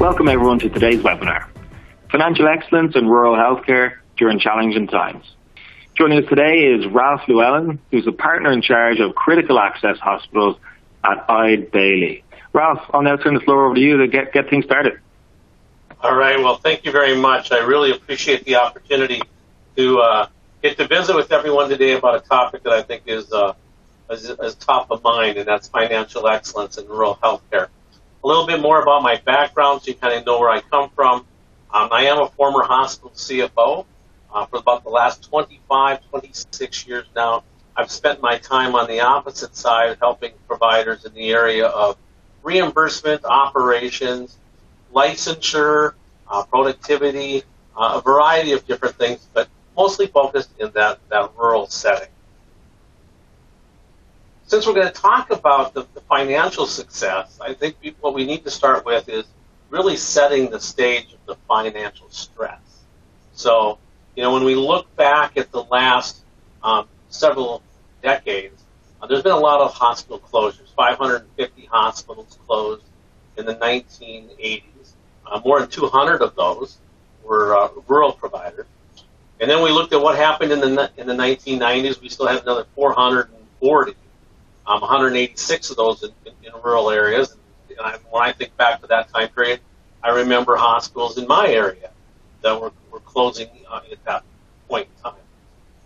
Welcome everyone to today's webinar, Financial Excellence in Rural Healthcare During Challenging Times. Joining us today is Ralph Llewellyn, who's a partner in charge of critical access hospitals at Eide. Ralph, I'll now turn the floor over to you to get things started. All right, well, thank you very much. I really appreciate the opportunity to get to visit with everyone today about a topic that I think is top of mind, and that's financial excellence in rural healthcare. A little bit more about my background so you kind of know where I come from. I am a former hospital CFO. For about the last 26 years now, I've spent my time on the opposite side helping providers in the area of reimbursement, operations, licensure, productivity, a variety of different things, but mostly focused in that rural setting. Since we're going to talk about the financial success, I think what we need to start with is really setting the stage of the financial stress. So, when we look back at the last several decades, there's been a lot of hospital closures. 550 hospitals closed in the 1980s. More than 200 of those were rural providers. And then we looked at what happened in the 1990s. We still have another 440. 186 of those in rural areas. And when I think back to that time period, I remember hospitals in my area that were closing at that point in time.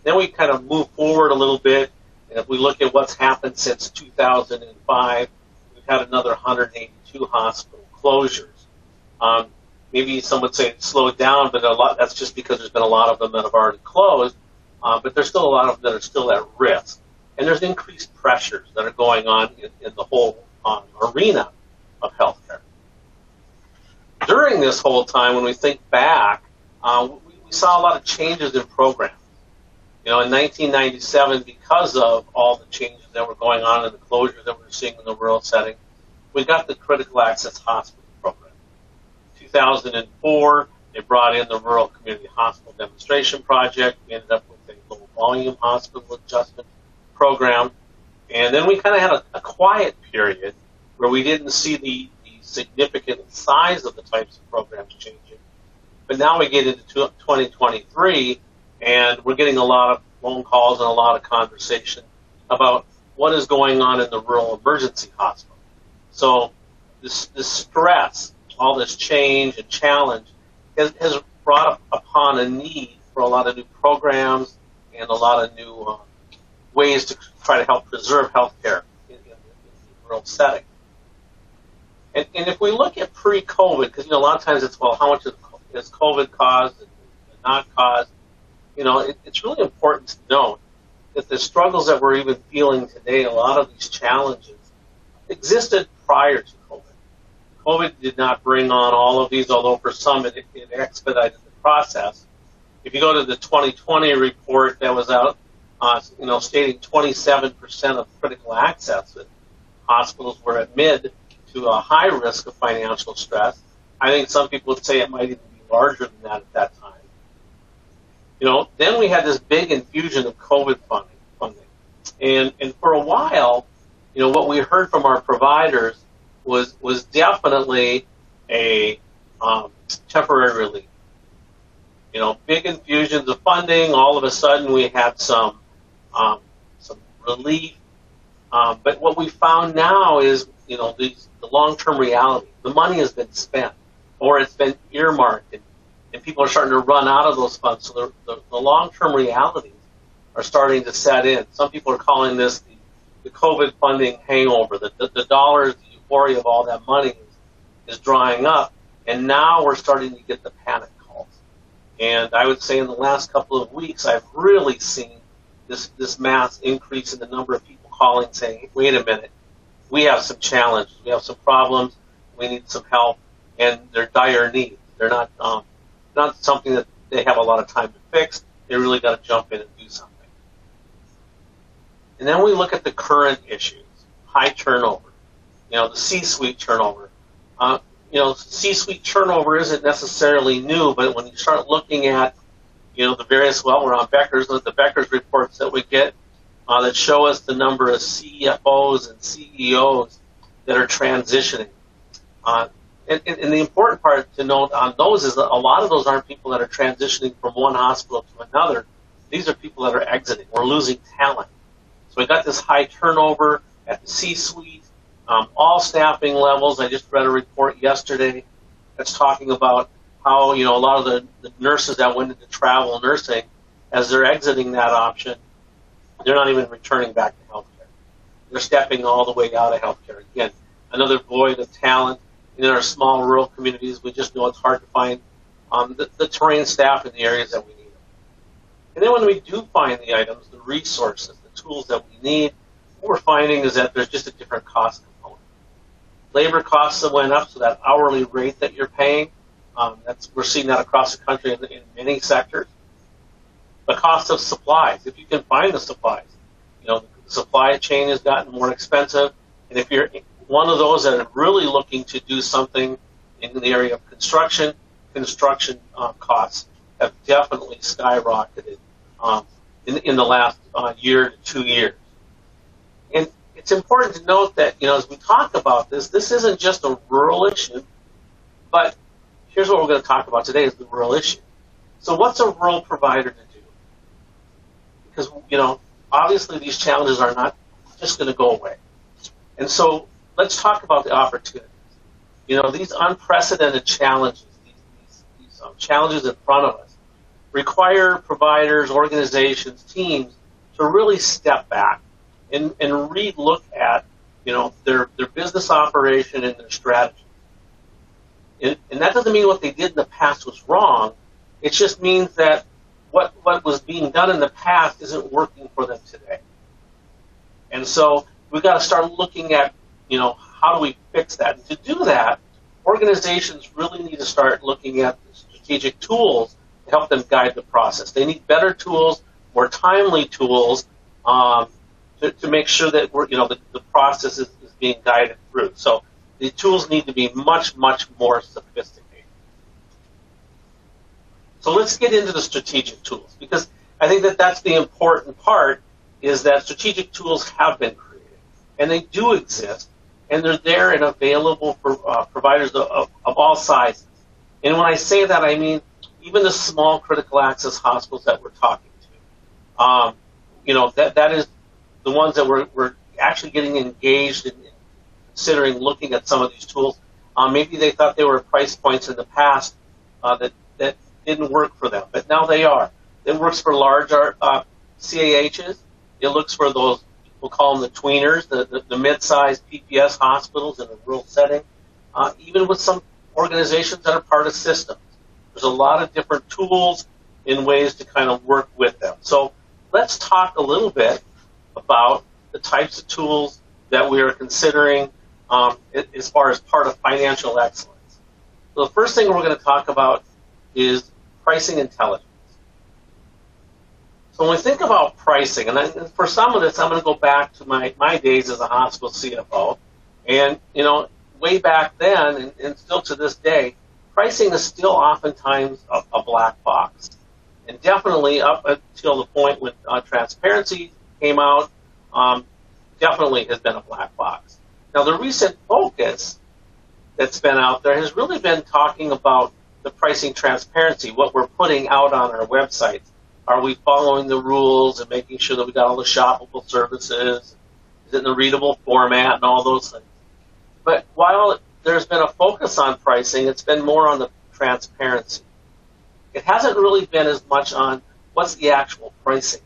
Then we kind of move forward a little bit, and if we look at what's happened since 2005, we've had another 182 hospital closures. Maybe some would say it slowed down, but that's just because there's been a lot of them that have already closed, but there's still a lot of them that are still at risk. And there's increased pressures that are going on in the whole arena of healthcare. During this whole time, when we think back, we saw a lot of changes in programs. In 1997, because of all the changes that were going on and the closures that we were seeing in the rural setting, we got the Critical Access Hospital Program. In 2004, they brought in the Rural Community Hospital Demonstration Project. We ended up with a low volume hospital adjustment program, and then we kind of had a quiet period where we didn't see the significant size of the types of programs changing. But now we get into 2023, and we're getting a lot of phone calls and a lot of conversation about what is going on in the rural emergency hospital. So this stress, all this change and challenge has brought upon a need for a lot of new programs and a lot of new ways to try to help preserve healthcare in the rural setting. And if we look at pre-COVID, because a lot of times it's, well, how much is COVID caused and not caused? It's really important to note that the struggles that we're even feeling today, a lot of these challenges, existed prior to COVID. COVID did not bring on all of these, although for some it expedited the process. If you go to the 2020 report that was out, stating 27% of critical access that hospitals were at mid to a high risk of financial stress. I think some people would say it might even be larger than that at that time. Then we had this big infusion of COVID funding. And for a while, what we heard from our providers was definitely a temporary relief. Big infusions of funding. All of a sudden, we had some relief. But what we found now is, the long-term reality. The money has been spent, or it's been earmarked, and people are starting to run out of those funds. So the long-term realities are starting to set in. Some people are calling this the COVID funding hangover. The dollars, the euphoria of all that money is drying up, and now we're starting to get the panic calls. And I would say in the last couple of weeks, I've really seen this mass increase in the number of people calling saying, wait a minute, we have some challenges, we have some problems, we need some help, and they're dire needs. They're not something that they have a lot of time to fix. They really got to jump in and do something. And then we look at the current issues, high turnover, the C-suite turnover. C-suite turnover isn't necessarily new, but when you start looking at the various, we're on Becker's, the Becker's reports that we get that show us the number of CFOs and CEOs that are transitioning. And the important part to note on those is that a lot of those aren't people that are transitioning from one hospital to another. These are people that are exiting. We're losing talent. So we got this high turnover at the C-suite, all staffing levels. I just read a report yesterday that's talking about how, a lot of the nurses that went into travel nursing, as they're exiting that option, they're not even returning back to healthcare. They're stepping all the way out of healthcare. Again, another void of talent. In our small rural communities, we just know it's hard to find the trained staff in the areas that we need them. And then when we do find the items, the resources, the tools that we need, what we're finding is that there's just a different cost component. Labor costs that went up, so that hourly rate that you're paying, we're seeing that across the country in many sectors. The cost of supplies, if you can find the supplies. The supply chain has gotten more expensive, and if you're one of those that are really looking to do something in the area of construction costs have definitely skyrocketed in the last year to 2 years. And it's important to note that, as we talk about this isn't just a rural issue, but here's what we're going to talk about today is the rural issue. So what's a rural provider to do? Because, obviously these challenges are not just going to go away. And so let's talk about the opportunities. These unprecedented challenges, these challenges in front of us, require providers, organizations, teams to really step back and re-look at, their business operation and their strategy. And that doesn't mean what they did in the past was wrong. It just means that what was being done in the past isn't working for them today. And so we've got to start looking at, how do we fix that? And to do that, organizations really need to start looking at the strategic tools to help them guide the process. They need better tools, more timely tools, to make sure that the process is being guided through. So the tools need to be much, much more sophisticated. So let's get into the strategic tools, because I think that that's the important part, is that strategic tools have been created, and they do exist, and they're there and available for providers of all sizes. And when I say that, I mean even the small critical access hospitals that we're talking to. That is the ones that we're actually getting engaged in considering looking at some of these tools. Maybe they thought they were at price points in the past that didn't work for them, but now they are. It works for larger CAHs. It looks for those, we'll call them the tweeners, the mid-sized PPS hospitals in a rural setting, even with some organizations that are part of systems. There's a lot of different tools and ways to kind of work with them. So let's talk a little bit about the types of tools that we are considering as far as part of financial excellence. So the first thing we're going to talk about is pricing intelligence. So when we think about pricing, and for some of this, I'm going to go back to my days as a hospital CFO. And, way back then, and still to this day, pricing is still oftentimes a black box. And definitely up until the point when transparency came out, definitely has been a black box. Now, the recent focus that's been out there has really been talking about the pricing transparency, what we're putting out on our websites. Are we following the rules and making sure that we got all the shoppable services? Is it in a readable format and all those things? But while there's been a focus on pricing, it's been more on the transparency. It hasn't really been as much on what's the actual pricing,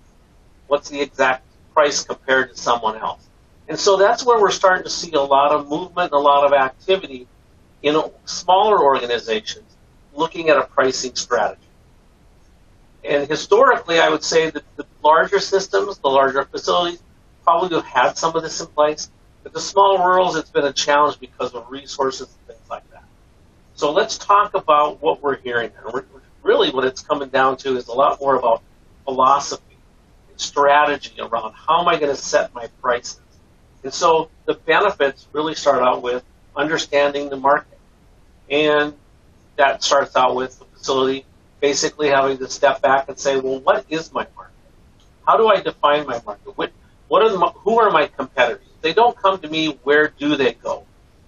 what's the exact price compared to someone else. And so that's where we're starting to see a lot of movement, a lot of activity in smaller organizations looking at a pricing strategy. And historically, I would say that the larger systems, the larger facilities, probably have had some of this in place. But the small rurals, it's been a challenge because of resources and things like that. So let's talk about what we're hearing. And really what it's coming down to is a lot more about philosophy and strategy around how am I going to set my prices. And so the benefits really start out with understanding the market. And that starts out with the facility basically having to step back and say, well, what is my market? How do I define my market? Who are my competitors? If they don't come to me, where do they go?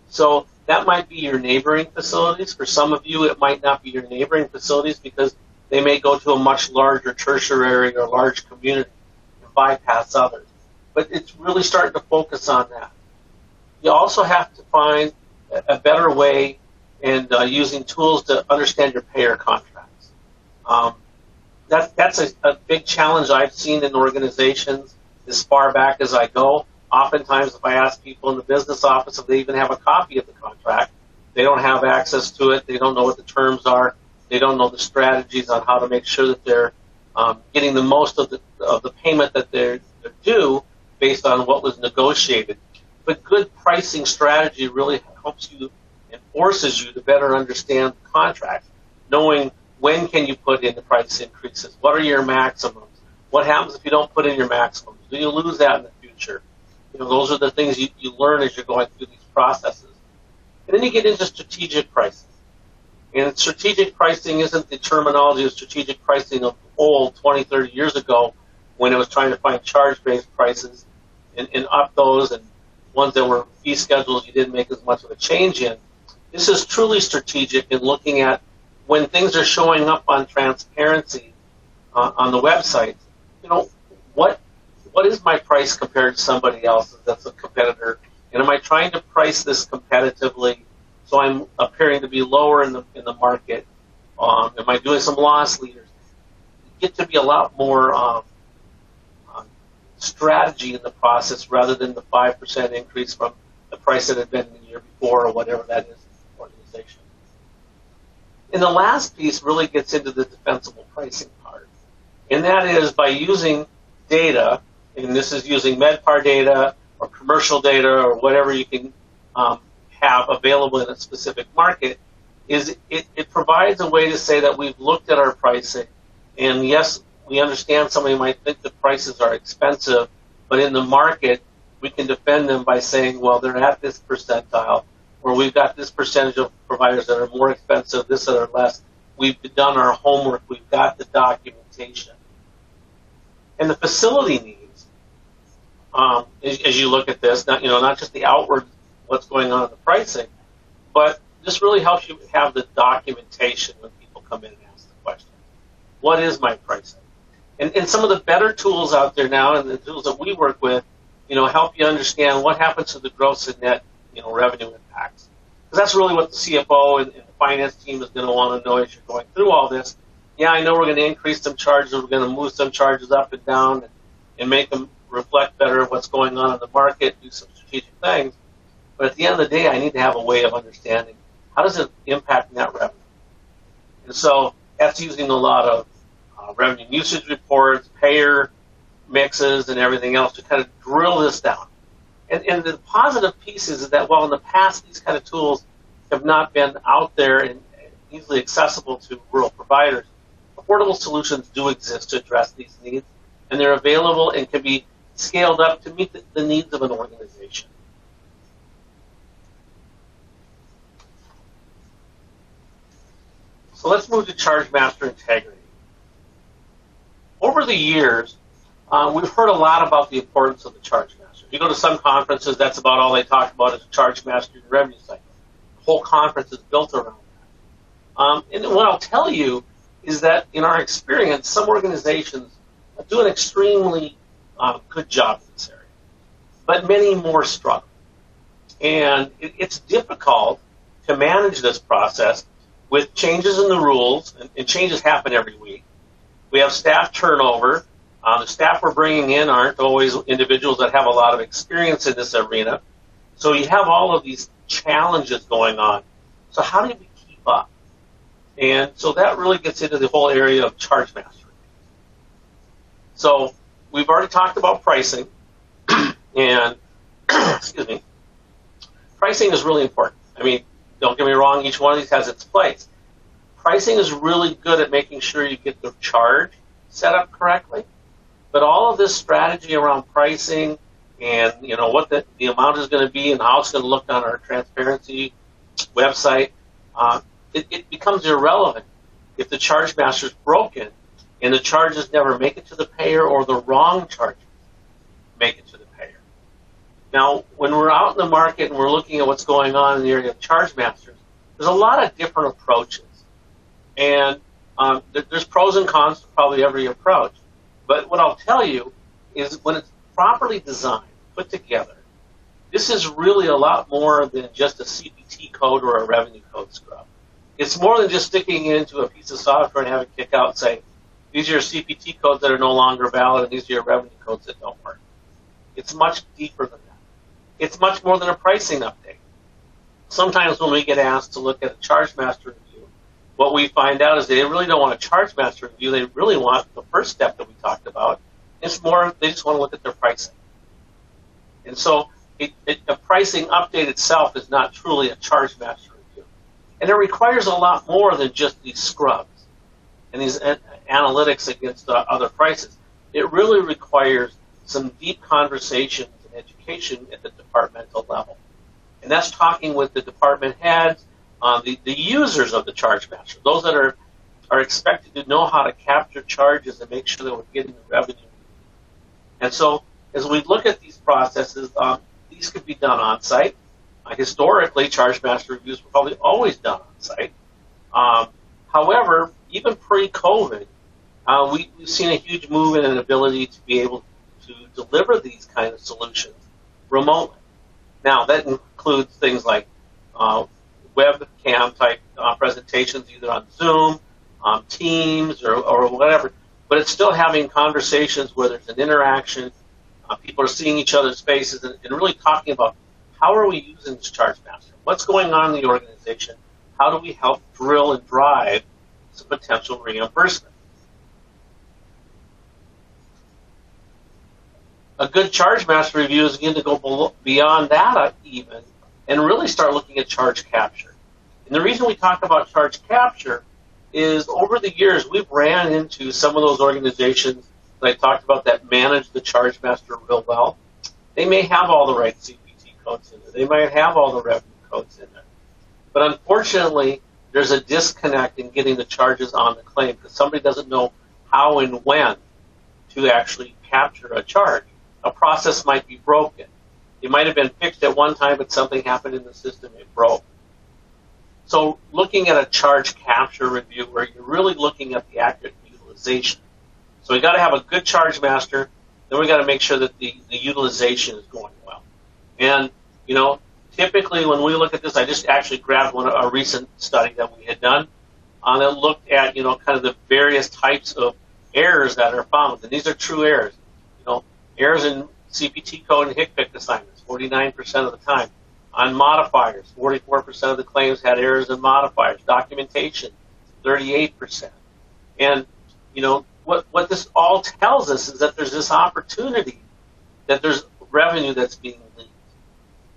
So That might be your neighboring facilities. For some of you, it might not be your neighboring facilities because they may go to a much larger tertiary or large community and bypass others. But it's really starting to focus on that. You also have to find a better way and using tools to understand your payer contracts. That's a big challenge I've seen in organizations as far back as I go. Oftentimes, if I ask people in the business office if they even have a copy of the contract, they don't have access to it. They don't know what the terms are. They don't know the strategies on how to make sure that they're getting the most of the payment that they're due based on what was negotiated. But good pricing strategy really helps you and forces you to better understand the contract, knowing when can you put in the price increases, what are your maximums, what happens if you don't put in your maximums, do you lose that in the future? Those are the things you learn as you're going through these processes. And then you get into strategic pricing. And strategic pricing isn't the terminology of strategic pricing of old 20, 30 years ago when it was trying to find charge-based prices and up those, and ones that were fee schedules you didn't make as much of a change in. This is truly strategic in looking at when things are showing up on transparency on the website. What is my price compared to somebody else's that's a competitor? And am I trying to price this competitively so I'm appearing to be lower in the market? Am I doing some loss leaders? You get to be a lot more strategy in the process rather than the 5% increase from the price that had been the year before or whatever that is in the organization. And the last piece really gets into the defensible pricing part. And that is by using data, and this is using MedPAR data or commercial data or whatever you can have available in a specific market, is it provides a way to say that we've looked at our pricing, and yes, we understand somebody might think the prices are expensive, but in the market, we can defend them by saying, well, they're at this percentile, or we've got this percentage of providers that are more expensive, this that are less. We've done our homework. We've got the documentation. And the facility needs, as you look at this, not just the outward, what's going on in the pricing, but this really helps you have the documentation when people come in and ask the question. What is my pricing? And some of the better tools out there now, and the tools that we work with, help you understand what happens to the gross and net, revenue impacts. Because that's really what the CFO and the finance team is going to want to know as you're going through all this. Yeah, I know we're going to increase some charges, we're going to move some charges up and down and make them reflect better what's going on in the market, do some strategic things. But at the end of the day, I need to have a way of understanding how does it impact net revenue. And so that's using a lot of revenue usage reports, payer mixes, and everything else to kind of drill this down. And the positive piece is that, while in the past these kind of tools have not been out there and easily accessible to rural providers, affordable solutions do exist to address these needs, and they're available and can be scaled up to meet the needs of an organization. So let's move to ChargeMaster integrity. Over the years, we've heard a lot about the importance of the ChargeMaster. If you go to some conferences, that's about all they talk about is ChargeMaster and revenue cycle. The whole conference is built around that. And what I'll tell you is that in our experience, some organizations do an extremely good job in this area, but many more struggle. And it's difficult to manage this process with changes in the rules, and changes happen every week. We have staff turnover. The staff we're bringing in aren't always individuals that have a lot of experience in this arena. So you have all of these challenges going on. So how do we keep up? And so that really gets into the whole area of ChargeMaster. So we've already talked about pricing, and excuse me, pricing is really important. I mean, don't get me wrong, each one of these has its place. Pricing is really good at making sure you get the charge set up correctly, but all of this strategy around pricing and what the amount is going to be and how it's going to look on our transparency website, it becomes irrelevant if the ChargeMaster is broken and the charges never make it to the payer, or the wrong charges make it to the payer. Now, when we're out in the market and we're looking at what's going on in the area of charge masters, there's a lot of different approaches. And there's pros and cons to probably every approach. But what I'll tell you is when it's properly designed, put together, this is really a lot more than just a CPT code or a revenue code scrub. It's more than just sticking it into a piece of software and having it kick out and say, these are your CPT codes that are no longer valid and these are your revenue codes that don't work. It's much deeper than that. It's much more than a pricing update. Sometimes when we get asked to look at a ChargeMaster review, what we find out is they really don't want a ChargeMaster review. They really want the first step that we talked about. It's more, they just want to look at their pricing. And so a pricing update itself is not truly a ChargeMaster review. And it requires a lot more than just these scrubs and these analytics against other prices. It really requires some deep conversations and education at the departmental level. And that's talking with the department heads, the users of the ChargeMaster, those that are expected to know how to capture charges and make sure that we're getting the revenue. And so as we look at these processes, these could be done on-site. Historically, ChargeMaster reviews were probably always done on-site. However, even pre-COVID, we've seen a huge move in an ability to be able to deliver these kind of solutions remotely. Now, that includes things like webcam-type presentations, either on Zoom, Teams, or whatever. But it's still having conversations where there's an interaction. People are seeing each other's faces and really talking about how are we using this ChargeMaster? What's going on in the organization? How do we help drill and drive some potential reimbursement? A good ChargeMaster review is going to go beyond that even and really start looking at charge capture. And the reason we talk about charge capture is over the years we've ran into some of those organizations that I talked about that manage the ChargeMaster real well. They may have all the right CPT codes in there. They might have all the revenue codes in there. But unfortunately, there's a disconnect in getting the charges on the claim because somebody doesn't know how and when to actually capture a charge. A process might be broken. It might have been fixed at one time, but something happened in the system, it broke. So looking at a charge capture review where you're really looking at the accurate utilization. So we got to have a good charge master, then we got to make sure that the utilization is going well. And, you know, typically when we look at this, I just actually grabbed a recent study that we had done that looked at, you know, kind of the various types of errors that are found. And these are true errors. You know, errors in CPT code and HCPCS assignments, 49% of the time. On modifiers, 44% of the claims had errors in modifiers. Documentation, 38%. And, you know, what this all tells us is that there's this opportunity that there's revenue that's being leaked.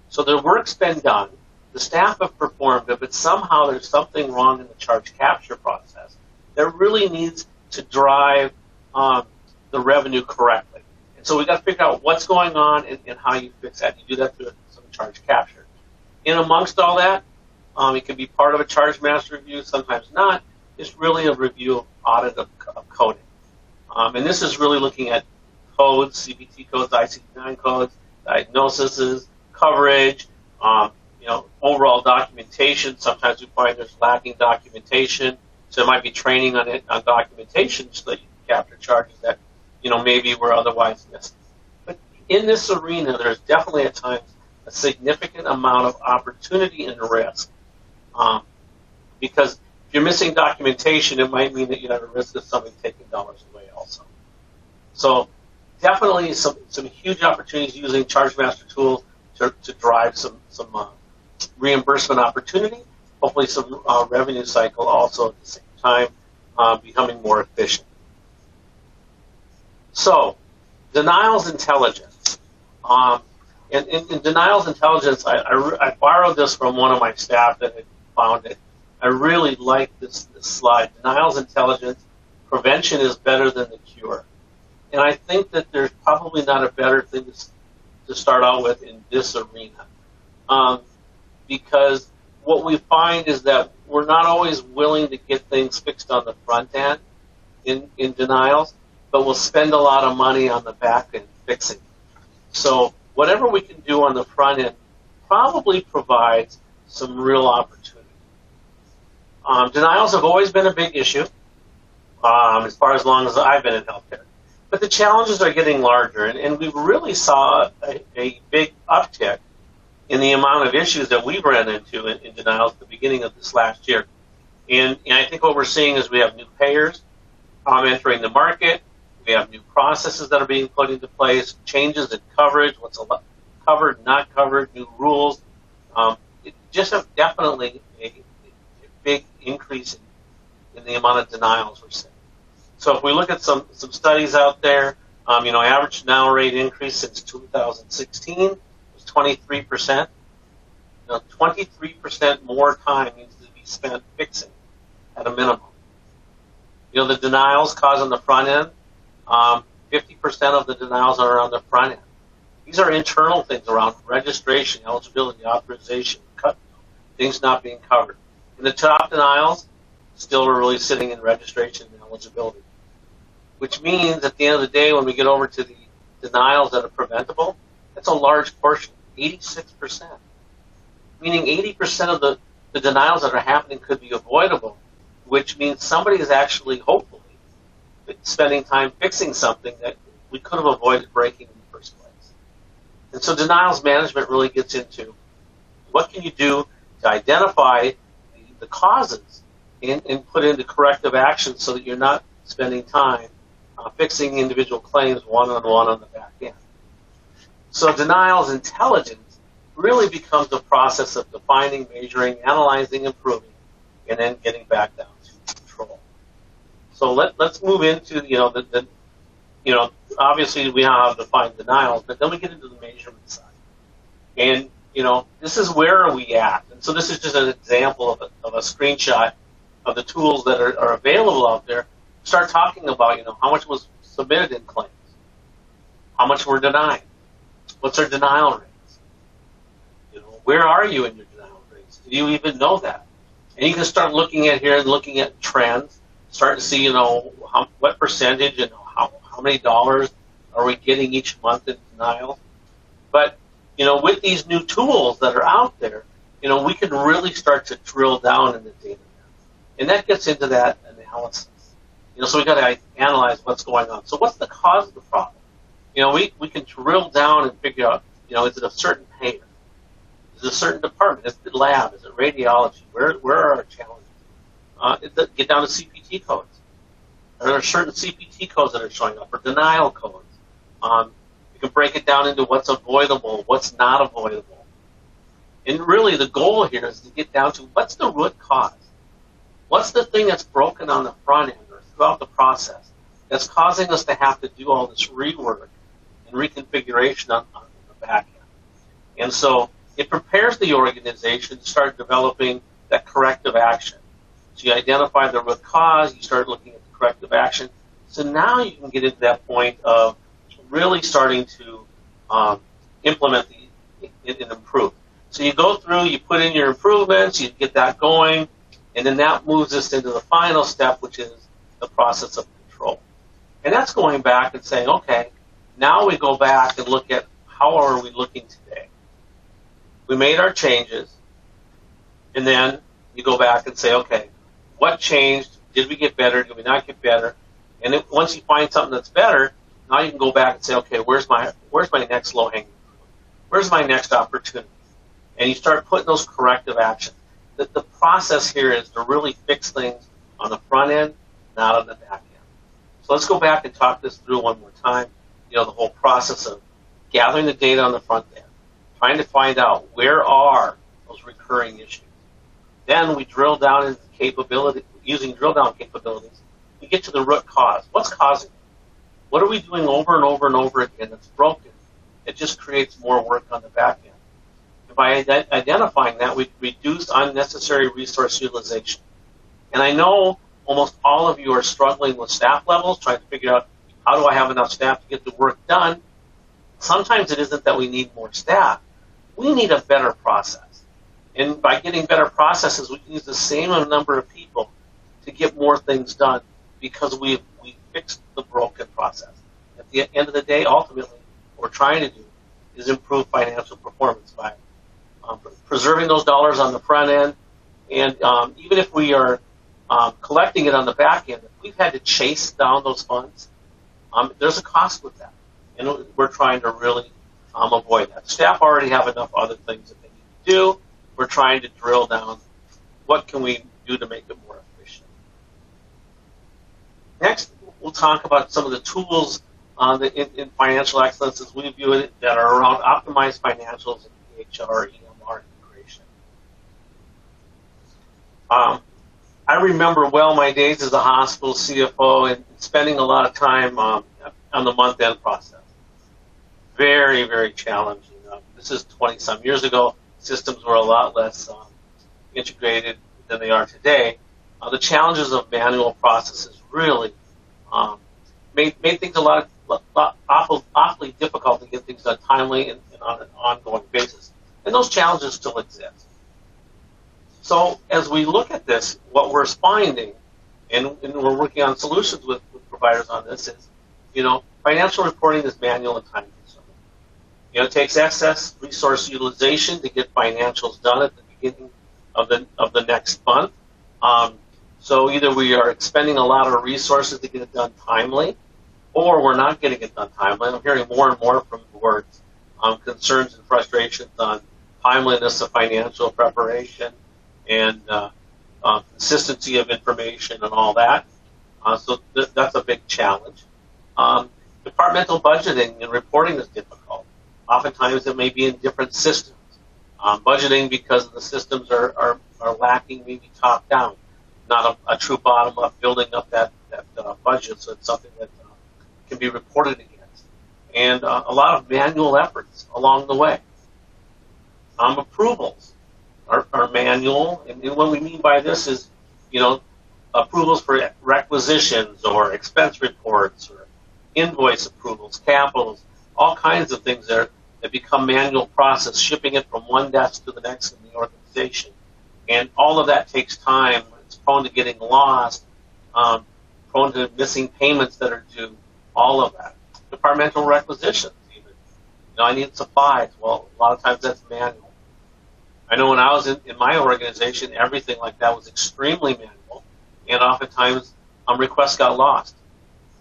So the work's been done, the staff have performed it, but somehow there's something wrong in the charge capture process that really needs to drive the revenue correctly. And so we've got to figure out what's going on and how you fix that. You do that through some charge capture. In amongst all that, it can be part of a charge master review, sometimes not. It's really a review audit of coding. And this is really looking at codes, CPT codes, ICD-9 codes, diagnoses, coverage, you know, overall documentation. Sometimes we find there's lacking documentation, so there might be training on documentation so that you can capture charges that, you know, maybe were otherwise missed. But in this arena, there's definitely at times a significant amount of opportunity and risk. Because if you're missing documentation, it might mean that you have a risk of somebody taking dollars away also. So definitely some huge opportunities using ChargeMaster tools to drive some reimbursement opportunity, hopefully some revenue cycle also at the same time, becoming more efficient. So, denials intelligence. And in denials intelligence, I borrowed this from one of my staff that had found it. I really like this slide. Denials intelligence, prevention is better than the cure. And I think that there's probably not a better thing to start out with in this arena. Because what we find is that we're not always willing to get things fixed on the front end in denials, but we'll spend a lot of money on the back end fixing. So whatever we can do on the front end probably provides some real opportunity. Denials have always been a big issue as far as long as I've been in healthcare. But the challenges are getting larger, and we really saw a big uptick in the amount of issues that we've ran into in denials at the beginning of this last year. And I think what we're seeing is we have new payers entering the market. We have new processes that are being put into place, changes in coverage, what's covered, not covered, new rules. It just definitely a big increase in the amount of denials we're seeing. So if we look at some studies out there, average denial rate increase since 2016 was 23%. 23% more time needs to be spent fixing at a minimum. The denials caused on the front end, 50% of the denials are on the front end. These are internal things around registration, eligibility, authorization, things not being covered. And the top denials still are really sitting in registration and eligibility, which means at the end of the day, when we get over to the denials that are preventable, that's a large portion, 86%. Meaning 80% of the denials that are happening could be avoidable, which means somebody is actually, hopefully, spending time fixing something that we could have avoided breaking in the first place. And so denials management really gets into what can you do to identify the causes and put into corrective action so that you're not spending time fixing individual claims one-on-one on the back end. So denials intelligence really becomes a process of defining, measuring, analyzing, improving, and then getting back down to control. So let's move into obviously we have defined denials, but then we get into the measurement side. And this is where are we at? And so this is just an example of a screenshot of the tools that are available out there. Start talking about how much was submitted in claims, how much were denied, what's our denial rates, where are you in your denial rates? Do you even know that? And you can start looking at here and looking at trends, start to see what percentage and how many dollars are we getting each month in denial. But with these new tools that are out there, we can really start to drill down in the data, and that gets into that analysis. So we've got to analyze what's going on. So what's the cause of the problem? We can drill down and figure out, is it a certain payer? Is it a certain department? Is it lab? Is it radiology? Where are our challenges? Get down to CPT codes. Are there certain CPT codes that are showing up, or denial codes? You can break it down into what's avoidable, what's not avoidable. And really the goal here is to get down to what's the root cause? What's the thing that's broken on the front end or throughout the process that's causing us to have to do all this rework and reconfiguration on the back end? And so it prepares the organization to start developing that corrective action. So you identify the root cause, you start looking at the corrective action. So now you can get into that point of really starting to implement and improve. So you go through, you put in your improvements, you get that going, and then that moves us into the final step, which is the process of control. And that's going back and saying, okay, now we go back and look at how are we looking today. We made our changes, and then you go back and say, okay, what changed? Did we get better? Did we not get better? And then once you find something that's better, now you can go back and say, okay, where's my next low-hanging fruit? Where's my next opportunity? And you start putting those corrective actions. The process here is to really fix things on the front end, not on the back end. So let's go back and talk this through one more time. The whole process of gathering the data on the front end, trying to find out where are those recurring issues. Then we drill down into capability, using drill down capabilities, we get to the root cause. What's causing it? What are we doing over and over and over again that's broken? It just creates more work on the back end. And by identifying that, we reduce unnecessary resource utilization. And I know almost all of you are struggling with staff levels, trying to figure out how do I have enough staff to get the work done. Sometimes it isn't that we need more staff. We need a better process. And by getting better processes, we can use the same number of people to get more things done because we fixed the broken process. At the end of the day, ultimately, what we're trying to do is improved financial performance by preserving those dollars on the front end. And even if we are collecting it on the back end, if we've had to chase down those funds, there's a cost with that. And we're trying to really avoid that. Staff already have enough other things that they need to do. We're trying to drill down what can we do to make it more efficient. Next, we'll talk about some of the tools in financial excellence as we view it that are around optimized financials and EHR, EMR integration. I remember well my days as a hospital CFO and spending a lot of time on the month-end process. Very, very challenging. This is 20-some years ago. Systems were a lot less integrated than they are today. The challenges of manual processes really made things awfully difficult to get things done timely and on an ongoing basis. And those challenges still exist. So as we look at this, what we're finding, and we're working on solutions with providers on this, is, financial reporting is manual and time consuming. It takes excess resource utilization to get financials done at the beginning of the next month. So either we are expending a lot of resources to get it done timely, or we're not getting it done timely. I'm hearing more and more from boards concerns and frustrations on timeliness of financial preparation and consistency of information and all that. So that's a big challenge. Departmental budgeting and reporting is difficult. Oftentimes it may be in different systems. Budgeting, because the systems are lacking, maybe top down, not a true bottom up, building up that budget, so it's something that can be reported against. And a lot of manual efforts along the way. Approvals are manual, and what we mean by this is, approvals for requisitions or expense reports or invoice approvals, capitals, all kinds of things that become manual process, shipping it from one desk to the next in the organization. And all of that takes time. It's prone to getting lost, prone to missing payments that are due, all of that. Departmental requisitions, even. I need supplies. Well, a lot of times that's manual. I know when I was in my organization, everything like that was extremely manual, and oftentimes requests got lost.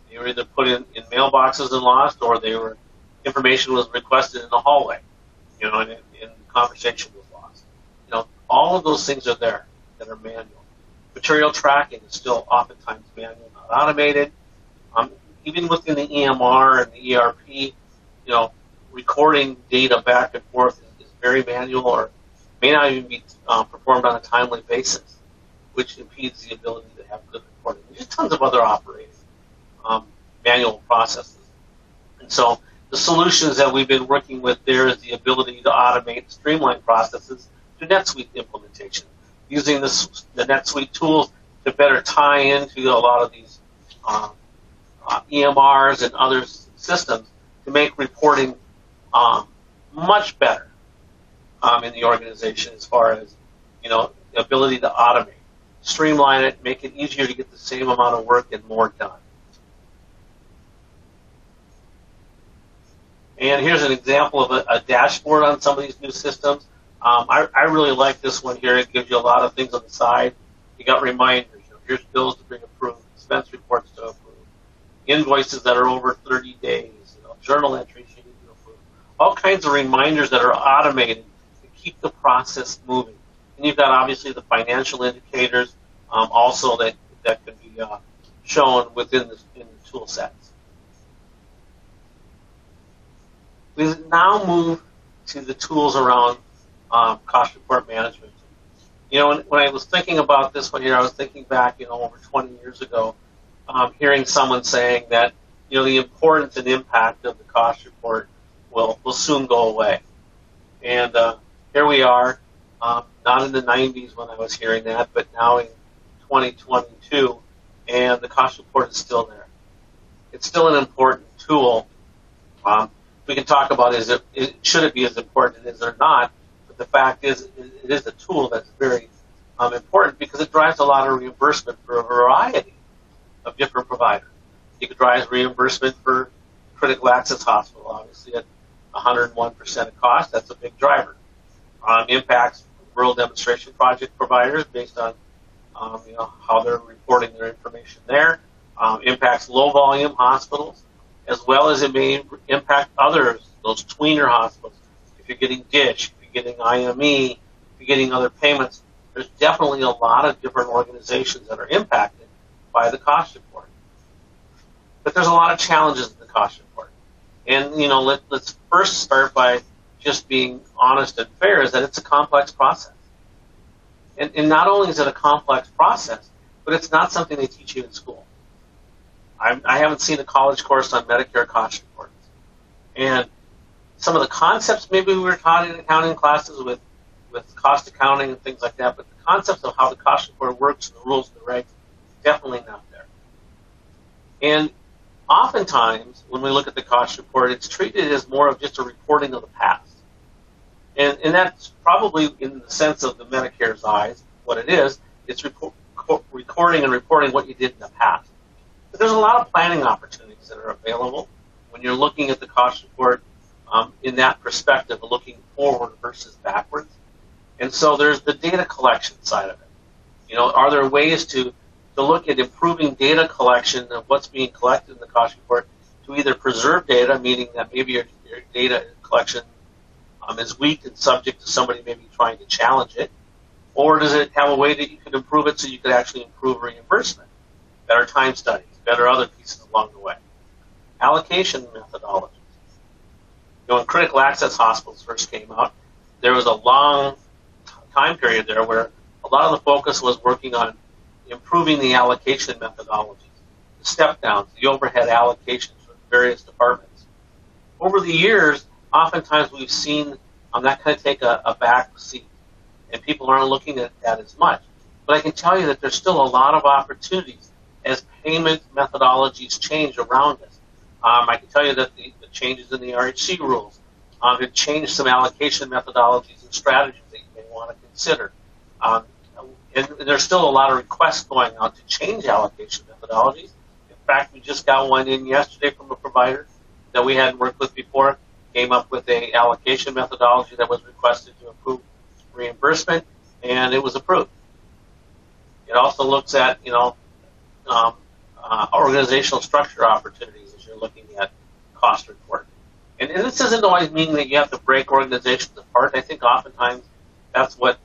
They were either put in mailboxes and lost, or information was requested in the hallway, and the conversation was lost. All of those things are there that are manual. Material tracking is still oftentimes manual, not automated. Even within the EMR and the ERP, recording data back and forth is very manual, or may not even be performed on a timely basis, which impedes the ability to have good reporting. There's tons of other operating manual processes. And so the solutions that we've been working with there is the ability to automate and streamline processes through NetSuite implementation, using the NetSuite tools to better tie into a lot of these EMRs and other systems to make reporting much better in the organization, as far as the ability to automate, streamline it, make it easier to get the same amount of work and more done. And here's an example of a dashboard on some of these new systems. I really like this one here. It gives you a lot of things on the side. You got reminders. Here's bills to bring approved, expense reports to approve, invoices that are over 30 days, journal entries you need to approve. All kinds of reminders that are automated to keep the process moving. And you've got obviously the financial indicators also that can be shown in the tool sets. We now move to the tools around cost report management. When I was thinking about this one here, I was thinking back, over 20 years ago, hearing someone saying that, the importance and impact of the cost report will soon go away. And here we are, not in the 90s when I was hearing that, but now in 2022, and the cost report is still there. It's still an important tool. We can talk about should it be as important as it is or not, but the fact is it is a tool that's very important because it drives a lot of reimbursement for a variety of different providers. You could drive reimbursement for critical access hospital, obviously, at 101% of cost. That's a big driver. Impacts rural demonstration project providers based on how they're reporting their information there. Impacts low volume hospitals, as well as it may impact others, those tweener hospitals. If you're getting DISH, if you're getting IME, if you're getting other payments, there's definitely a lot of different organizations that are impacted by the cost report. But there's a lot of challenges in the cost report. And, let's first start by just being honest and fair, is that it's a complex process. And not only is it a complex process, but it's not something they teach you in school. I haven't seen a college course on Medicare cost reports. And some of the concepts maybe we were taught in accounting classes with cost accounting and things like that, but the concepts of how the cost report works and the rules and the regs, definitely not there. And oftentimes, when we look at the cost report, it's treated as more of just a reporting of the past. And that's probably, in the sense of the Medicare's eyes, what it is. It's recording and reporting what you did in the past. But there's a lot of planning opportunities that are available when you're looking at the cost report in that perspective, looking forward versus backwards. And so there's the data collection side of it. Are there ways to look at improving data collection of what's being collected in the cost report to either preserve data, meaning that maybe your data collection is weak and subject to somebody maybe trying to challenge it, or does it have a way that you could improve it so you could actually improve reimbursement, better time studies, better other pieces along the way. Allocation methodologies. When critical access hospitals first came out, there was a long time period there where a lot of the focus was working on improving the allocation methodologies, the step downs, the overhead allocations for various departments. Over the years, oftentimes we've seen that kind of take a back seat, and people aren't looking at that as much. But I can tell you that there's still a lot of opportunities as payment methodologies change around us. I can tell you that the changes in the RHC rules have changed some allocation methodologies and strategies that you may want to consider. And there's still a lot of requests going out to change allocation methodologies. In fact, we just got one in yesterday from a provider that we hadn't worked with before, came up with a allocation methodology that was requested to improve reimbursement, and it was approved. It also looks at, organizational structure opportunities as you're looking at cost report. And this doesn't always mean that you have to break organizations apart. I think oftentimes that's what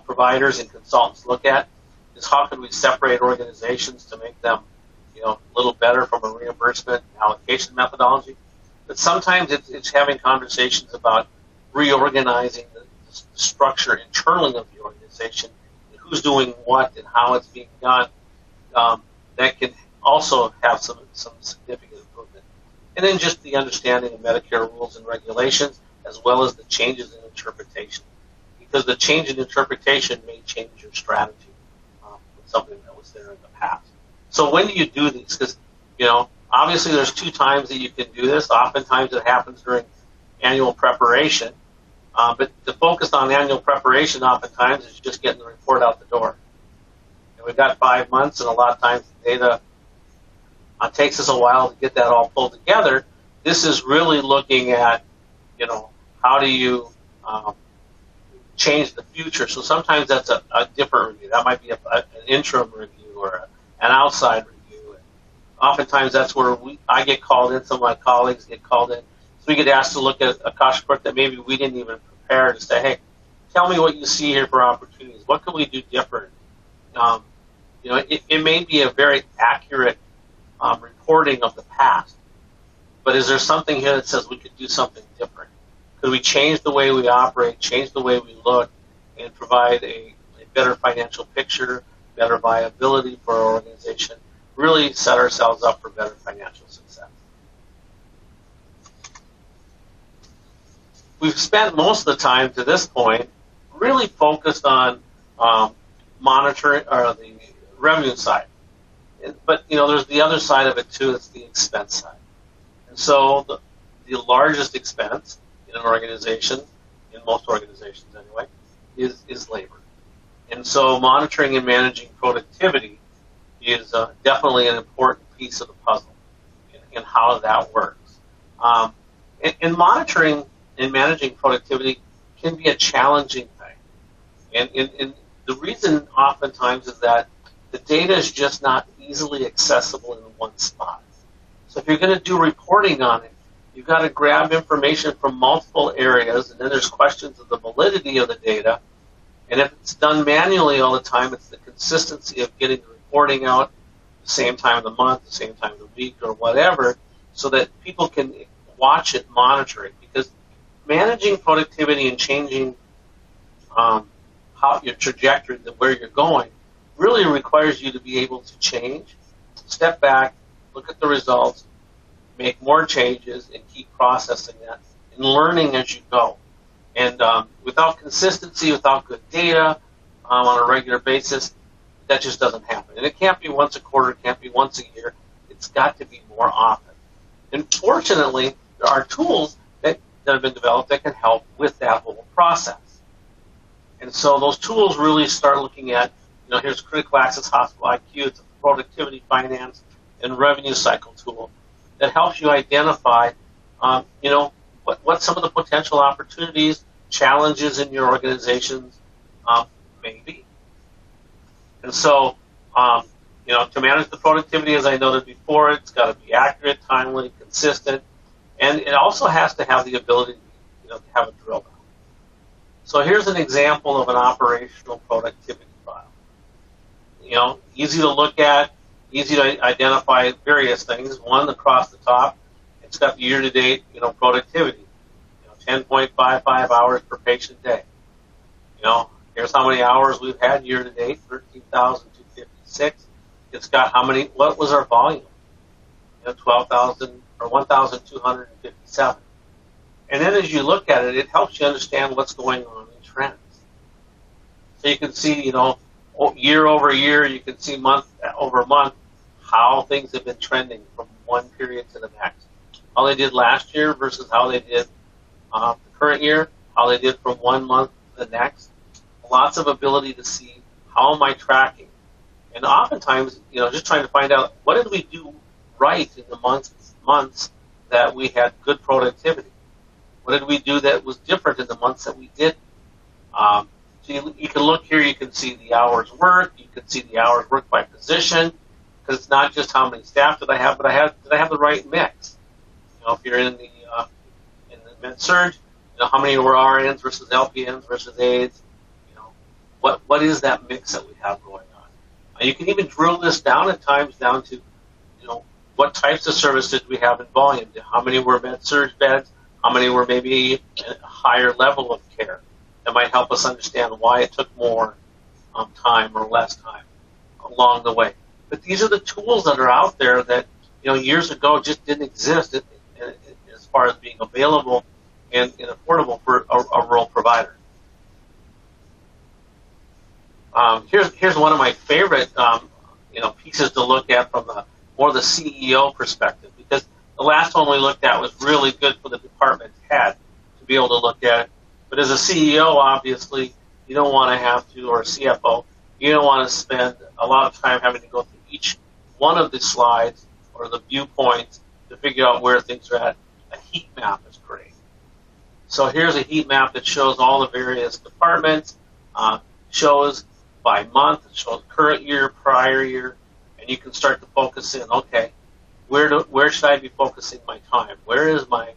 providers and consultants look at, is how can we separate organizations to make them, a little better from a reimbursement allocation methodology. But sometimes it's having conversations about reorganizing the structure internally of the organization, and who's doing what and how it's being done. That can also have some significant improvement. And then just the understanding of Medicare rules and regulations, as well as the changes in interpretation. Because the change in interpretation may change your strategy with something that was there in the past. So when do you do these? Because, obviously there's two times that you can do this. Oftentimes it happens during annual preparation. But the focus on annual preparation oftentimes is just getting the report out the door. And we've got 5 months, and a lot of times the data takes us a while to get that all pulled together. This is really looking at, how do you change the future. So sometimes that's a different review. That might be an interim review or an outside review. And oftentimes that's where I get called in, some of my colleagues get called in. So we get asked to look at a cost report that maybe we didn't even prepare, to say, hey, tell me what you see here for opportunities. What can we do different? It may be a very accurate reporting of the past, but is there something here that says we could do something different? Could we change the way we operate, change the way we look, and provide a better financial picture, better viability for our organization, really set ourselves up for better financial success? We've spent most of the time to this point really focused on monitoring, or the revenue side. But, there's the other side of it, too. It's the expense side. And so the largest expense in an organization, in most organizations anyway, is labor. And so monitoring and managing productivity is definitely an important piece of the puzzle in how that works. And monitoring and managing productivity can be a challenging thing. And the reason oftentimes is that the data is just not easily accessible in one spot. So if you're going to do reporting on it, you've got to grab information from multiple areas, and then there's questions of the validity of the data. And if it's done manually all the time, it's the consistency of getting the reporting out the same time of the month, the same time of the week, or whatever, so that people can watch it, monitor it. Because managing productivity and changing how your trajectory, where you're going, really requires you to be able to change, step back, look at the results, make more changes, and keep processing that and learning as you go. And without consistency, without good data on a regular basis, that just doesn't happen. And it can't be once a quarter, it can't be once a year. It's got to be more often. And fortunately, there are tools that have been developed that can help with that whole process. And so those tools really start looking at, here's Critical Access Hospital IQ. It's a productivity, finance, and revenue cycle tool that helps you identify, what some of the potential opportunities, challenges in your organizations may be. And so, to manage the productivity, as I noted before, it's got to be accurate, timely, consistent, and it also has to have the ability, to have a drill down. So here's an example of an operational productivity file. Easy to look at, easy to identify various things. One, across the top, it's got the year-to-date, productivity. 10.55 hours per patient day. Here's how many hours we've had year-to-date, 13,256. It's got what was our volume? 12,000 or 1,257. And then as you look at it, it helps you understand what's going on in trends. So you can see, year over year, you can see month over month how things have been trending from one period to the next. How they did last year versus how they did the current year, how they did from one month to the next. Lots of ability to see how am I tracking. And oftentimes, just trying to find out what did we do right in the months that we had good productivity. What did we do that was different in the months that we didn't? So you can look here, you can see the hours worked, you can see the hours worked by position, because it's not just how many staff did I have, but did I have the right mix? If you're in the med-surg, how many were RNs versus LPNs versus aides? What is that mix that we have going on? You can even drill this down at times down to, what types of services we have in volume. How many were med-surg beds? How many were maybe a higher level of care? That might help us understand why it took more time or less time along the way. But these are the tools that are out there that, years ago just didn't exist as far as being available and affordable for a rural provider. Here's one of my favorite pieces to look at from more the CEO perspective, because the last one we looked at was really good for the department head to be able to look at it. But as a CEO, obviously, you don't want to have to, or a CFO, you don't want to spend a lot of time having to go through each one of the slides or the viewpoints to figure out where things are at. A heat map is great. So here's a heat map that shows all the various departments, shows by month, it shows current year, prior year, and you can start to focus in, okay, where should I be focusing my time? Where is my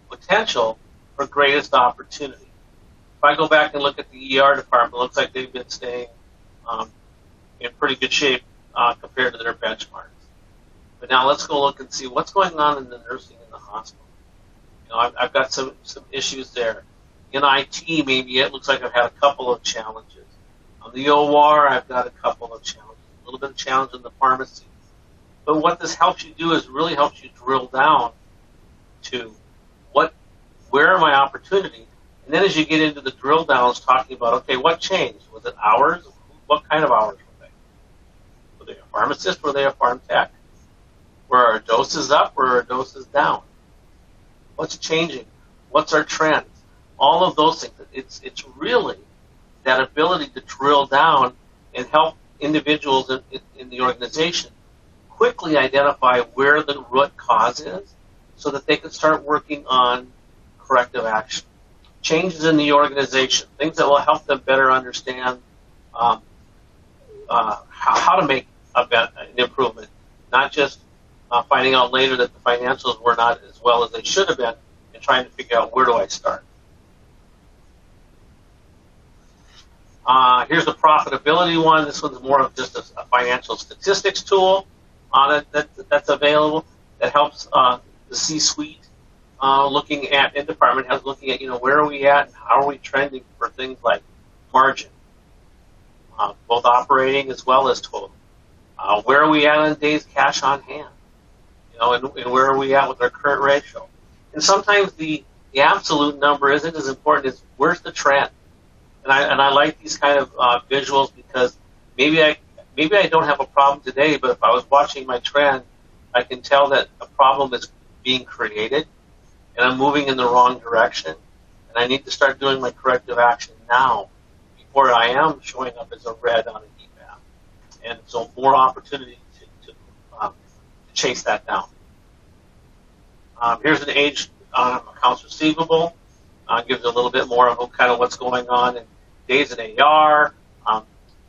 potential for greatest opportunity? If I go back and look at the ER department, it looks like they've been staying in pretty good shape compared to their benchmarks. But now let's go look and see what's going on in the nursing in the hospital. I've got some issues there. In IT, maybe it looks like I've had a couple of challenges. On the OR, I've got a couple of challenges. A little bit of challenge in the pharmacy. But what this helps you do is really helps you drill down to where are my opportunities? And then as you get into the drill downs, talking about, okay, what changed? Was it hours? What kind of hours were they? Were they a pharmacist? Were they a pharm tech? Were our doses up? Were our doses down? What's changing? What's our trends? All of those things. It's really that ability to drill down and help individuals in the organization quickly identify where the root cause is so that they can start working on corrective action. Changes in the organization, things that will help them better understand how to make an improvement, not just finding out later that the financials were not as well as they should have been, and trying to figure out where do I start. Here's the profitability one. This one's more of just a financial statistics tool that's available that helps the C-suite looking at, and department heads looking at, where are we at and how are we trending for things like margin, both operating as well as total. Where are we at on days cash on hand? And where are we at with our current ratio? And sometimes the absolute number isn't as important as where's the trend. And I like these kind of visuals because maybe I don't have a problem today, but if I was watching my trend, I can tell that a problem is being created and I'm moving in the wrong direction, and I need to start doing my corrective action now before I am showing up as a red on a heat map. And so more opportunity to chase that down. Here's an age accounts receivable. Gives a little bit more of kind of what's going on in days in AR,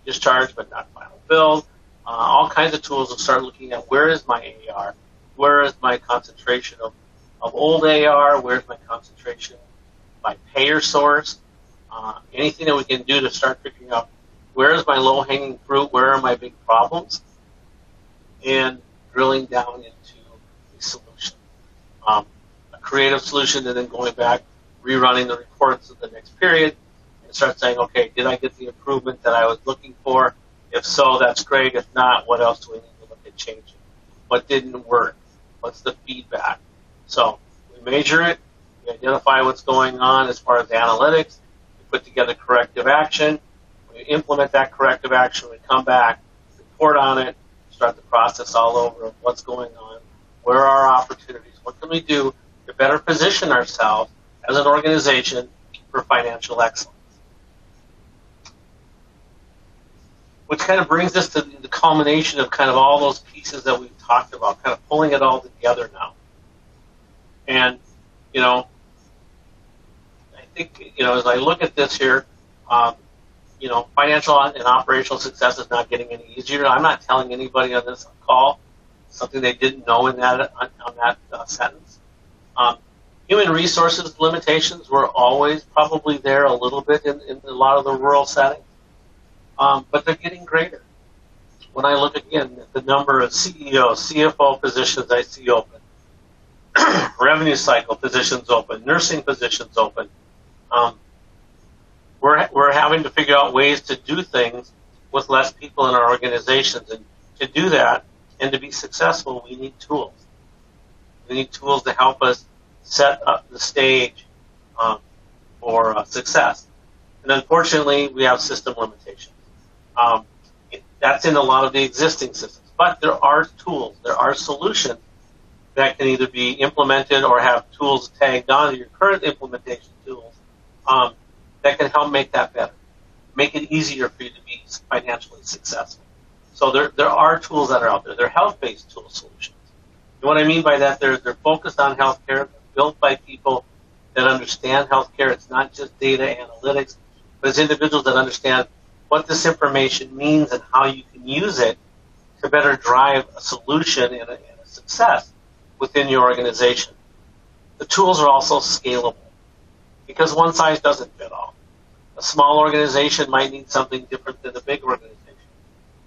discharged but not final billed. All kinds of tools will start looking at where is my AR, where is my concentration of old AR, where's my concentration by payer source, anything that we can do to start figuring out where is my low-hanging fruit, where are my big problems, and drilling down into a solution. A creative solution, and then going back, rerunning the reports of the next period, and start saying, okay, did I get the improvement that I was looking for? If so, that's great. If not, what else do we need to look at changing? What didn't work? What's the feedback? So we measure it, we identify what's going on as far as analytics, we put together corrective action, we implement that corrective action, we come back, report on it, start the process all over of what's going on, where are our opportunities, what can we do to better position ourselves as an organization for financial excellence. Which kind of brings us to the culmination of kind of all those pieces that we've talked about, kind of pulling it all together now. And, I think, as I look at this here, financial and operational success is not getting any easier. I'm not telling anybody on this call something they didn't know in that on that sentence. Human resources limitations were always probably there a little bit in a lot of the rural settings, but they're getting greater. When I look again at the number of CEO, CFO positions I see open, revenue cycle positions open, nursing positions open, we're having to figure out ways to do things with less people in our organizations. And to do that and to be successful, we need tools. We need tools to help us set up the stage for success. And unfortunately, we have system limitations. That's in a lot of the existing systems. But there are tools, there are solutions that can either be implemented or have tools tagged onto your current implementation tools that can help make that better, make it easier for you to be financially successful. So there are tools that are out there. They're health-based tool solutions. And what I mean by that, they're focused on healthcare, they're built by people that understand healthcare. It's not just data analytics, but it's individuals that understand what this information means and how you can use it to better drive a solution and a success within your organization. The tools are also scalable because one size doesn't fit all. A small organization might need something different than a big organization.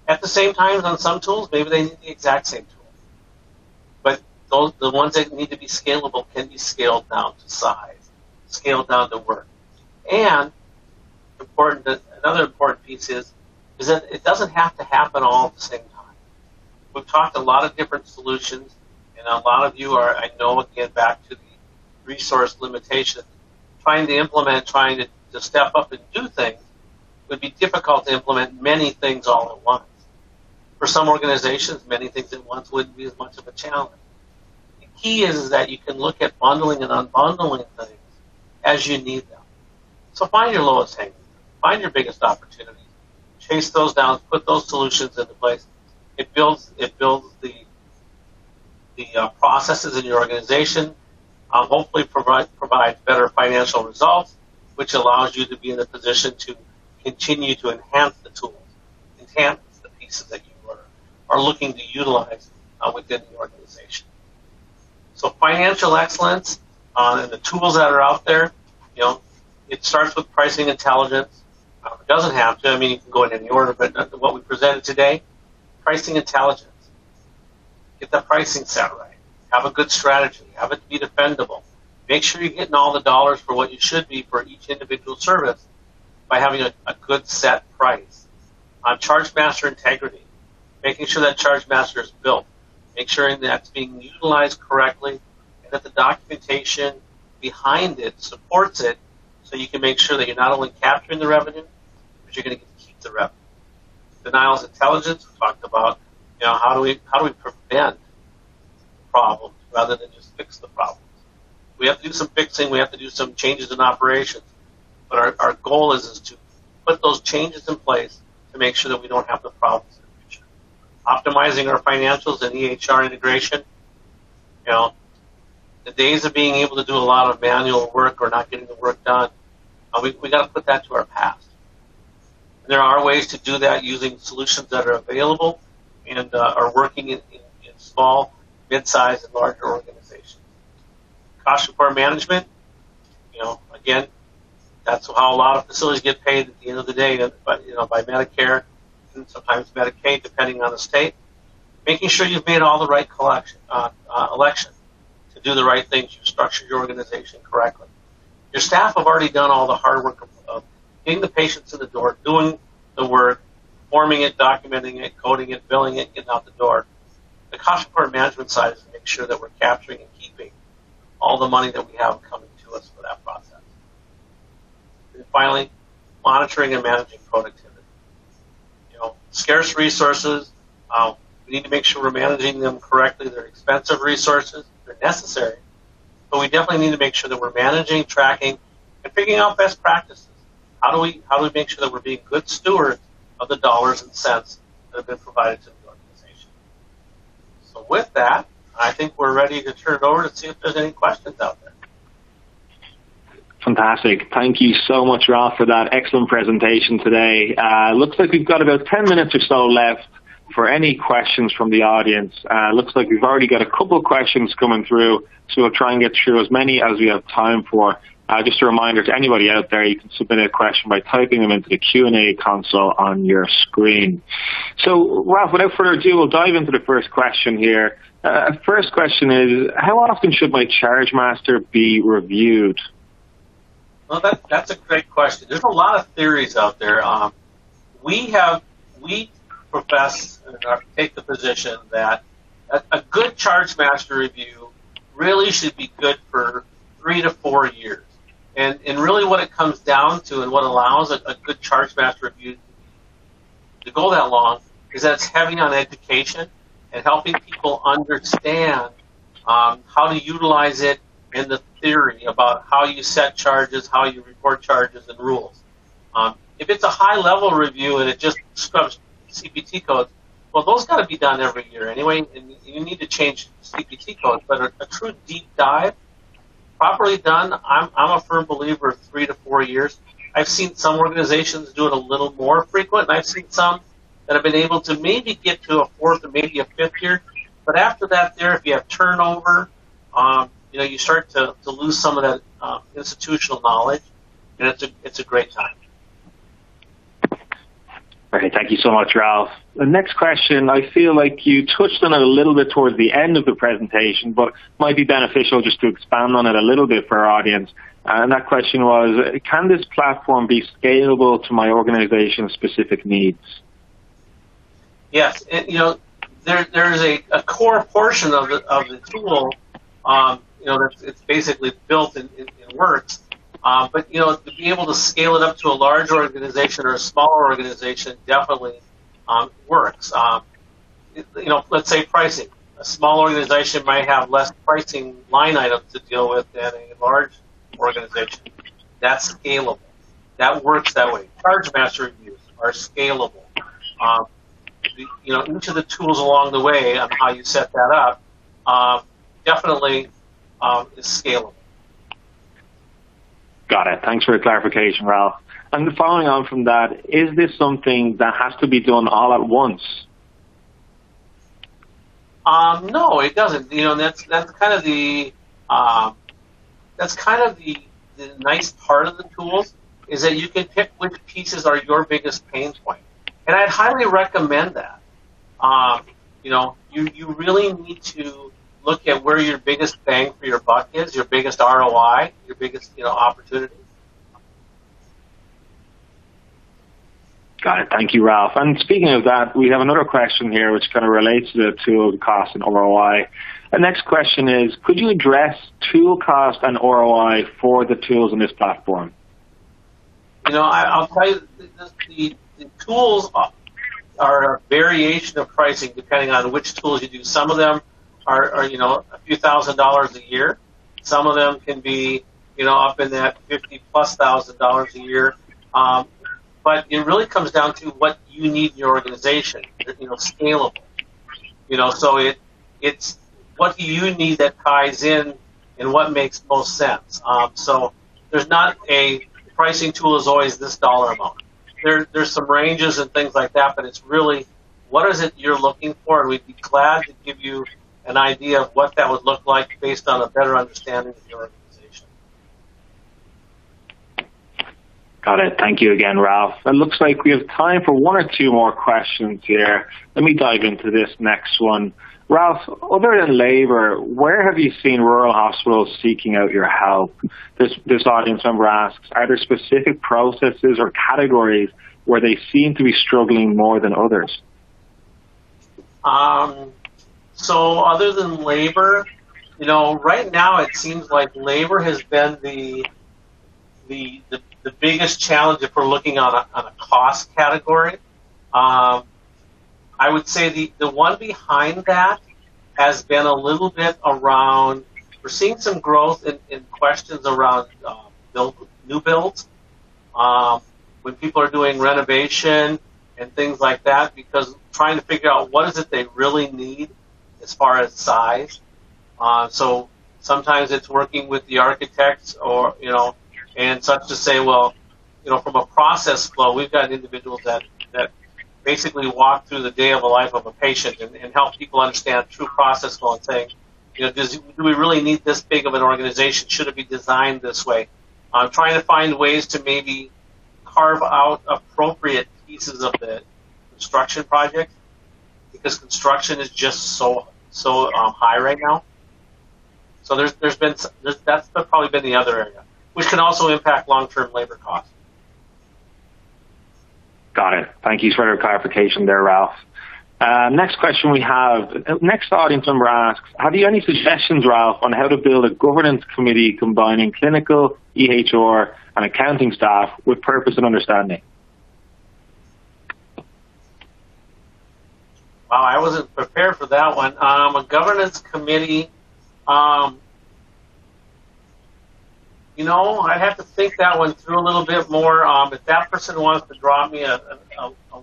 At the same time, on some tools, maybe they need the exact same tool. But the ones that need to be scalable can be scaled down to size, scaled down to work. And another important piece is that it doesn't have to happen all at the same time. We've talked a lot of different solutions, and a lot of you are, I know, again, back to the resource limitations. Trying to implement, trying to step up and do things would be difficult to implement many things all at once. For some organizations, many things at once wouldn't be as much of a challenge. The key is that you can look at bundling and unbundling things as you need them. So find your lowest hanging, find your biggest opportunities, chase those down, put those solutions into place. It builds the processes in your organization, hopefully provides better financial results, which allows you to be in a position to continue to enhance the tools, enhance the pieces that you are looking to utilize within the organization. So financial excellence and the tools that are out there, it starts with pricing intelligence. It doesn't have to. I mean, you can go in any order, but what we presented today, pricing intelligence. Get the pricing set right. Have a good strategy. Have it be defendable. Make sure you're getting all the dollars for what you should be for each individual service by having a good set price. ChargeMaster integrity. Making sure that ChargeMaster is built. Make sure that it's being utilized correctly and that the documentation behind it supports it so you can make sure that you're not only capturing the revenue, but you're going to get to keep the revenue. Denials intelligence, we talked about, how do we prevent problems rather than just fix the problems. We have to do some fixing, we have to do some changes in operations, but our goal is to put those changes in place to make sure that we don't have the problems in the future. Optimizing our financials and EHR integration, the days of being able to do a lot of manual work or not getting the work done, we got to put that to our past. And there are ways to do that using solutions that are available and are working in small, mid-sized, and larger organizations. Cost report management, again, that's how a lot of facilities get paid at the end of the day, by Medicare and sometimes Medicaid, depending on the state. Making sure you've made all the right election to do the right things. You've structured your organization correctly. Your staff have already done all the hard work of getting the patients in the door, doing the work, forming it, documenting it, coding it, billing it, getting out the door. The cost report management side is to make sure that we're capturing and keeping all the money that we have coming to us for that process. And finally, monitoring and managing productivity. Scarce resources, we need to make sure we're managing them correctly. They're expensive resources. They're necessary. But we definitely need to make sure that we're managing, tracking, and figuring out best practices. How do we make sure that we're being good stewards of the dollars and cents that have been provided to the organization? So with that, I think we're ready to turn it over to see if there's any questions out there. Fantastic. Thank you so much, Ralph, for that excellent presentation today. Looks like we've got about 10 minutes or so left for any questions from the audience. Looks like we've already got a couple of questions coming through, so we'll try and get through as many as we have time for. Just a reminder to anybody out there, you can submit a question by typing them into the Q&A console on your screen. So, Ralph, without further ado, we'll dive into the first question here. First question is, how often should my ChargeMaster be reviewed? Well, that's a great question. There's a lot of theories out there. We profess and take the position that a good ChargeMaster review really should be good for 3 to 4 years. And really what it comes down to and what allows a good ChargeMaster review to go that long is that it's heavy on education and helping people understand how to utilize it and the theory about how you set charges, how you report charges, and rules. If it's a high-level review and it just scrubs CPT codes, well, those got to be done every year anyway, and you need to change CPT codes. But a true deep dive, properly done, I'm a firm believer of 3 to 4 years. I've seen some organizations do it a little more frequent, and I've seen some that have been able to maybe get to a 4th or maybe a 5th year. But after that, if you have turnover, you start to lose some of that institutional knowledge, and it's a great time. Okay, thank you so much, Ralph. The next question, I feel like you touched on it a little bit towards the end of the presentation, but might be beneficial just to expand on it a little bit for our audience. And that question was, can this platform be scalable to my organization's specific needs? Yes, and, there's a core portion of the tool, it's basically built and works. But to be able to scale it up to a large organization or a smaller organization definitely works. Let's say pricing. A small organization might have less pricing line items to deal with than a large organization. That's scalable. That works that way. ChargeMaster reviews are scalable. Each of the tools along the way on how you set that up definitely is scalable. Got it. Thanks for the clarification, Ralph. And following on from that, is this something that has to be done all at once? No, it doesn't. That's kind of the nice part of the tools is that you can pick which pieces are your biggest pain point, and I'd highly recommend that. You really need to look at where your biggest bang for your buck is, your biggest ROI, your biggest opportunity. Got it. Thank you, Ralph. And speaking of that, we have another question here which kind of relates to the tool cost and ROI. The next question is, could you address tool cost and ROI for the tools in this platform? I'll tell you, the tools are a variation of pricing depending on which tools you do. Some of them are a few $1,000s a year. Some of them can be up in that $50,000+ a year. But it really comes down to what you need in your organization, scalable. So it's what do you need that ties in and what makes most sense. So there's not a pricing tool is always this dollar amount. There's some ranges and things like that, but it's really what is it you're looking for, and we'd be glad to give you an idea of what that would look like based on a better understanding of your organization. Got it. Thank you again, Ralph. It looks like we have time for one or two more questions here. Let me dive into this next one. Ralph, other than labor, where have you seen rural hospitals seeking out your help? This audience member asks, are there specific processes or categories where they seem to be struggling more than others? So other than labor, right now it seems like labor has been the biggest challenge if we're looking on a cost category. I would say the one behind that has been a little bit around, we're seeing some growth in questions around new builds, when people are doing renovation and things like that, because trying to figure out what is it they really need as far as size. So sometimes it's working with the architects or, and such to say, well, from a process flow, we've got individuals that basically walk through the day of the life of a patient and help people understand true process flow and saying, do we really need this big of an organization? Should it be designed this way? Trying to find ways to maybe carve out appropriate pieces of the construction project, because construction is just so high right now. So that's probably been the other area, which can also impact long-term labor costs. Got it. Thank you for your clarification there, Ralph. Next question we have. Next audience member asks, have you any suggestions, Ralph, on how to build a governance committee combining clinical, EHR, and accounting staff with purpose and understanding? Wow, I wasn't prepared for that one. A governance committee, I'd have to think that one through a little bit more. If that person wants to drop me a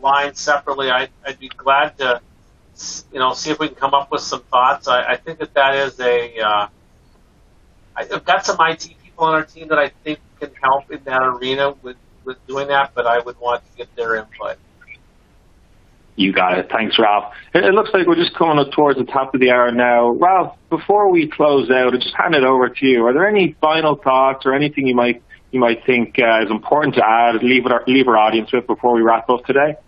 line separately, I'd be glad to, see if we can come up with some thoughts. I think that is I've got some IT people on our team that I think can help in that arena with doing that, but I would want to get their input. You got it. Thanks, Ralph. It looks like we're just coming up towards the top of the hour now. Ralph, before we close out, I'll just hand it over to you. Are there any final thoughts or anything you might think is important to add, leave our audience with before we wrap up today?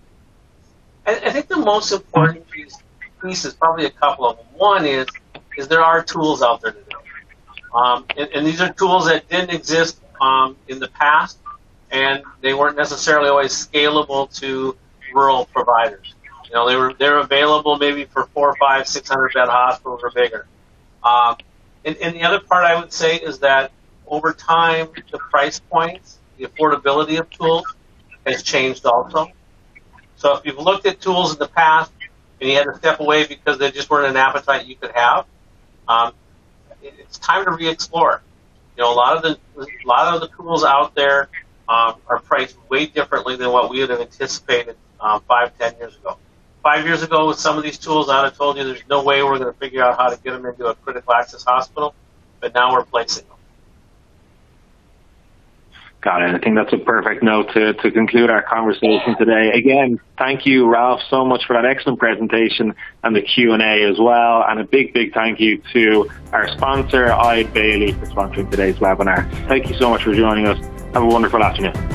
I think the most important piece is probably a couple of them. One is there are tools out there today. And these are tools that didn't exist in the past, and they weren't necessarily always scalable to rural providers. They're available maybe for 400, 500, 600 bed hospitals or bigger. And the other part I would say is that over time, the price points, the affordability of tools has changed also. So if you've looked at tools in the past and you had to step away because they just weren't an appetite you could have, it's time to re-explore. A lot of the tools out there are priced way differently than what we would have anticipated 5-10 years ago. 5 years ago with some of these tools, I'd have told you there's no way we're going to figure out how to get them into a critical access hospital, but now we're placing them. Got it. I think that's a perfect note to conclude our conversation today. Again, thank you, Ralph, so much for that excellent presentation and the Q&A as well. And a big, big thank you to our sponsor, Eide, for sponsoring today's webinar. Thank you so much for joining us. Have a wonderful afternoon.